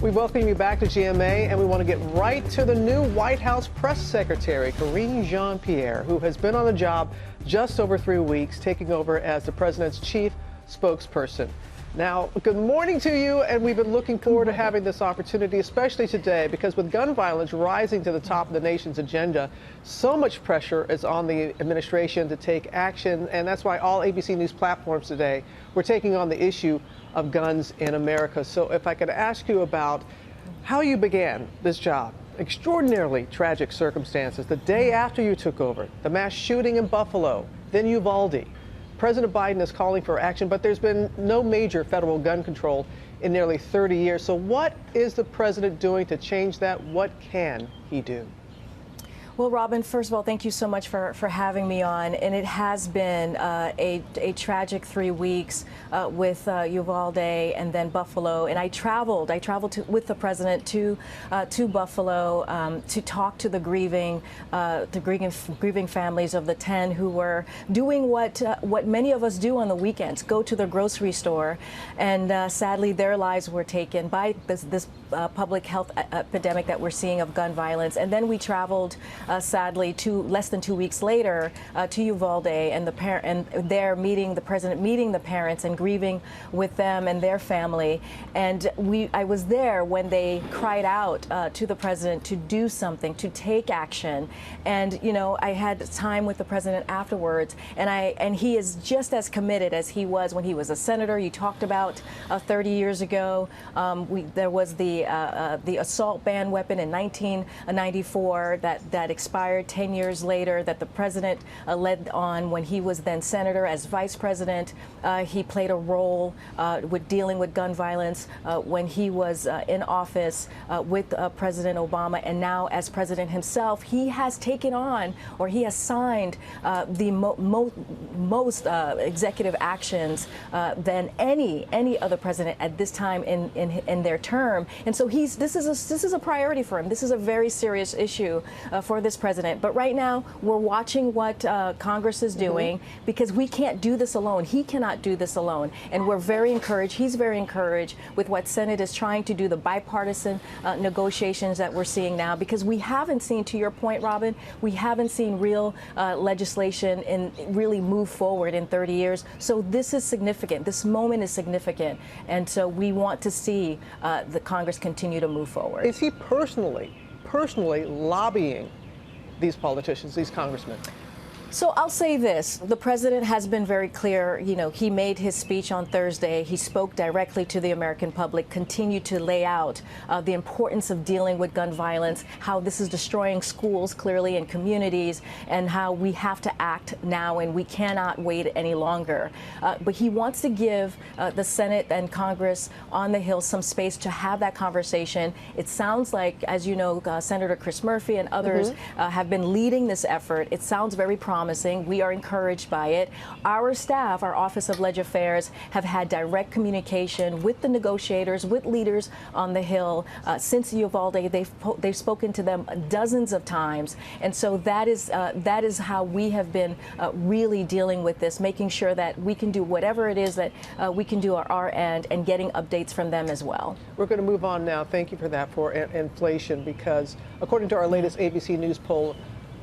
We welcome you back to GMA, and we want to get right to the new White House press secretary, Karine Jean-Pierre, who has been on the job just over 3 weeks, taking over as the president's chief spokesperson. Now, good morning to you, and we've been looking forward to having this opportunity, especially today, because with gun violence rising to the top of the nation's agenda, so much pressure is on the administration to take action, and that's why all ABC News platforms today we're taking on the issue of guns in America. So if I could ask you about how you began this job. Extraordinarily tragic circumstances. The day after you took over, the mass shooting in Buffalo, then Uvalde. President Biden is calling for action, but there's been no major federal gun control in nearly 30 years. So what is the president doing to change that? What can he do? Well, Robin, first of all, thank you so much for having me on. And it has been a tragic 3 weeks with Uvalde and then Buffalo. And I traveled with the president to Buffalo to talk to the grieving families of the 10 who were doing what many of us do on the weekends, go to the grocery store. And sadly, their lives were taken by this public health epidemic that we're seeing of gun violence. And then we traveled sadly, less than 2 weeks later, to Uvalde, and the president meeting the parents and grieving with them and their family. And I was there when they cried out to the president to do something, to take action. And I had time with the president afterwards, and he is just as committed as he was when he was a senator. You talked about 30 years ago. There was the assault ban weapon in 1994 that expired 10 years later, that the president led on when he was then senator. As vice president, he played a role with dealing with gun violence when he was in office with President Obama, and now as president himself, he has taken on, or he has signed the most executive actions than any other president at this time in their term. And so this is a priority for him. This is a very serious issue for this president. But right now, we're watching what Congress is doing, because we can't do this alone. He cannot do this alone. And we're very encouraged. He's very encouraged with what Senate is trying to do, the bipartisan negotiations that we're seeing now, because we haven't seen, to your point, Robin, we haven't seen real legislation really move forward in 30 years. So this is significant. This moment is significant. And so we want to see the Congress continue to move forward. Is he personally lobbying these politicians, these congressmen? So I'll say this. The president has been very clear. He made his speech on Thursday. He spoke directly to the American public, continued to lay out the importance of dealing with gun violence, how this is destroying schools clearly and communities, and how we have to act now and we cannot wait any longer. But he wants to give the Senate and Congress on the Hill some space to have that conversation. It sounds like, as you know, Senator Chris Murphy and others have been leading this effort. It sounds very promising. We are encouraged by it. Our staff, our Office of Leg Affairs, have had direct communication with the negotiators, with leaders on the Hill since Uvalde. They've spoken to them dozens of times, and so that is how we have been really dealing with this, making sure that we can do whatever it is that we can do at our end, and getting updates from them as well. We're going to move on now. Thank you for that, for inflation, because according to our latest ABC News poll,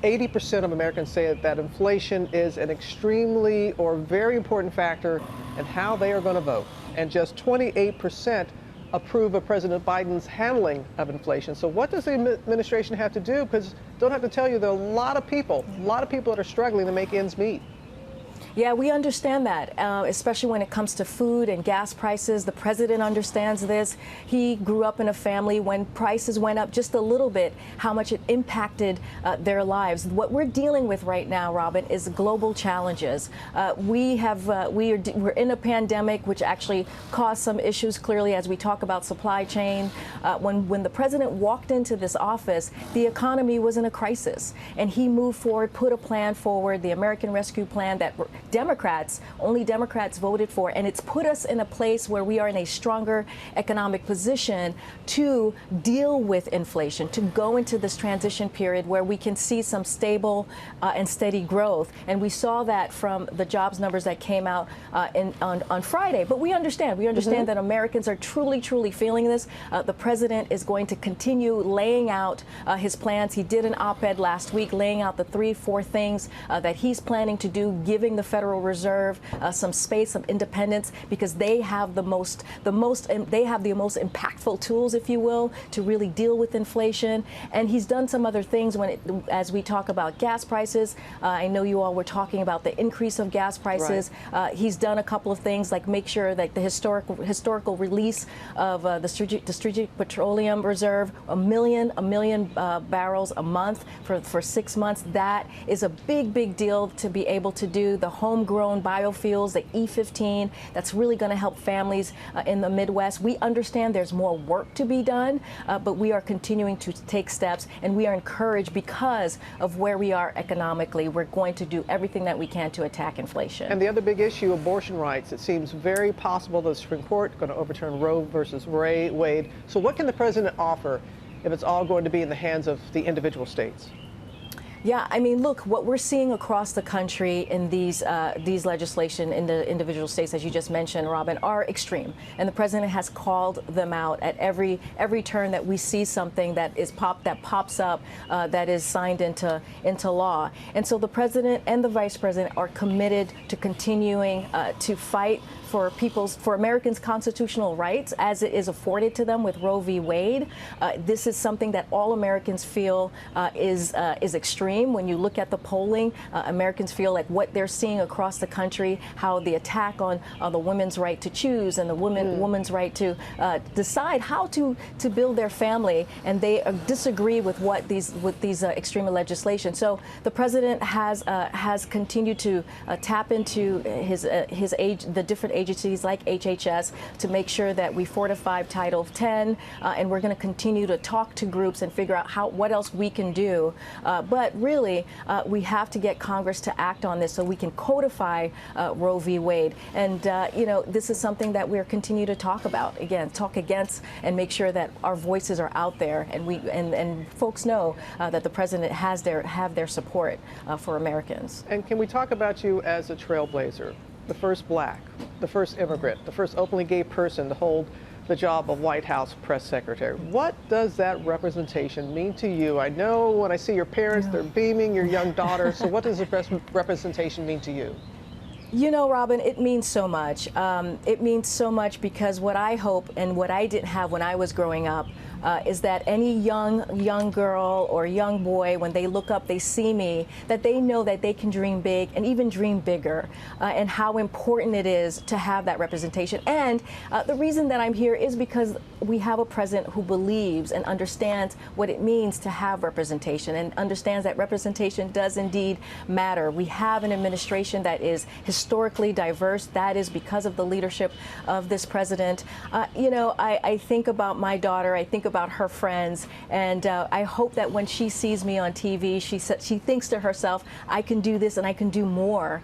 80% of Americans say that inflation is an extremely or very important factor in how they are going to vote. And just 28% approve of President Biden's handling of inflation. So what does the administration have to do? Because don't have to tell you, there are a lot of people that are struggling to make ends meet. Yeah, we understand that, especially when it comes to food and gas prices. The president understands this. He grew up in a family when prices went up just a little bit, how much it impacted their lives. What we're dealing with right now, Robin, is global challenges. We're in a pandemic, which actually caused some issues, clearly, as we talk about supply chain. When the president walked into this office, the economy was in a crisis, and he moved forward, put a plan forward, the American Rescue Plan, that Democrats, only Democrats voted for, and it's put us in a place where we are in a stronger economic position to deal with inflation, to go into this transition period where we can see some stable and steady growth. And we saw that from the jobs numbers that came out on Friday. But we understand that Americans are truly feeling this. The president is going to continue laying out his plans. He did an op-ed last week laying out the 3-4 things that he's planning to do, giving the Federal Reserve some space, some independence, because they have the most impactful tools, if you will, to really deal with inflation. And he's done some other things as we talk about gas prices. I know you all were talking about the increase of gas prices. Right. He's done a couple of things like make sure that the historical release of the Strategic Petroleum Reserve, a million barrels a month for 6 months. That is a big deal to be able to do. The homegrown biofuels, the E15, that's really going to help families in the Midwest. We understand there's more work to be done, but we are continuing to take steps, and we are encouraged because of where we are economically. We're going to do everything that we can to attack inflation. And the other big issue, abortion rights. It seems very possible the Supreme Court is going to overturn Roe versus Wade. So what can the president offer if it's all going to be in the hands of the individual states? Yeah, I mean, look, what we're seeing across the country in these legislation in the individual states, as you just mentioned, Robin, are extreme. And the president has called them out at every turn that we see something that pops up that is signed into law. And so the president and the vice president are committed to continuing to fight for Americans' constitutional rights as it is afforded to them with Roe v. Wade. This is something that all Americans feel is extreme. When you look at the polling, Americans feel like what they're seeing across the country, how the attack on the women's right to choose and the woman's right to decide how to build their family, and they disagree with these extreme legislation. So the president has continued to tap into the different agencies like HHS to make sure that we fortify Title X, and we're going to continue to talk to groups and figure out what else we can do. But really, we have to get Congress to act on this so we can codify Roe v. Wade. And this is something that we're continue to talk about. Again, talk against and make sure that our voices are out there, and folks know that the president have their support for Americans. And can we talk about you as a trailblazer? The first black, the first immigrant, the first openly gay person to hold the job of White House press secretary. What does that representation mean to you? I know when I see your parents, they're beaming, your young daughter. So what does the representation mean to you? You know, Robin, it means so much. It means so much because what I hope and what I didn't have when I was growing up is that any young girl or young boy, when they look up, they see me, that they know that they can dream big and even dream bigger, and how important it is to have that representation. And the reason that I'm here is because we have a president who believes and understands what it means to have representation and understands that representation does indeed matter. We have an administration that is historically diverse. That is because of the leadership of this president. I think about my daughter. I think about her friends, and I hope that when she sees me on TV, she thinks to herself, I can do this and I can do more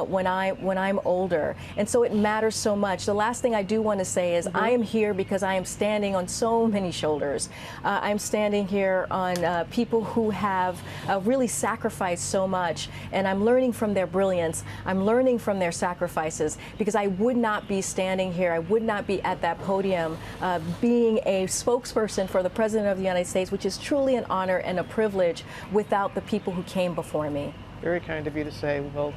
when I'm older. And so it matters so much. The last thing I do want to say is I am here because I am standing on so many shoulders. I'm standing here on people who have really sacrificed so much, and I'm learning from their brilliance. I'm learning from their sacrifices, because I would not be standing here. I would not be at that podium being a spokesperson for the President of the United States, which is truly an honor and a privilege, without the people who came before me. Very kind of you to say. Well,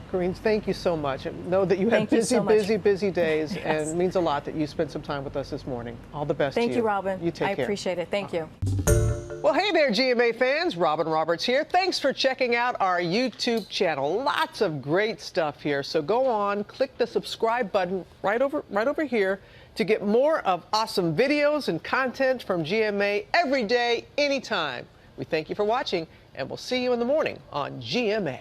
Karine, thank you so much. I know that you have busy days, yes. And it means a lot that you spent some time with us this morning. All the best to you. Thank you, Robin. You take care. I appreciate it. Thank you. Well, hey there, GMA fans. Robin Roberts here. Thanks for checking out our YouTube channel. Lots of great stuff here. So go on, click the subscribe button right over here to get more of awesome videos and content from GMA every day, anytime. We thank you for watching, and we'll see you in the morning on GMA.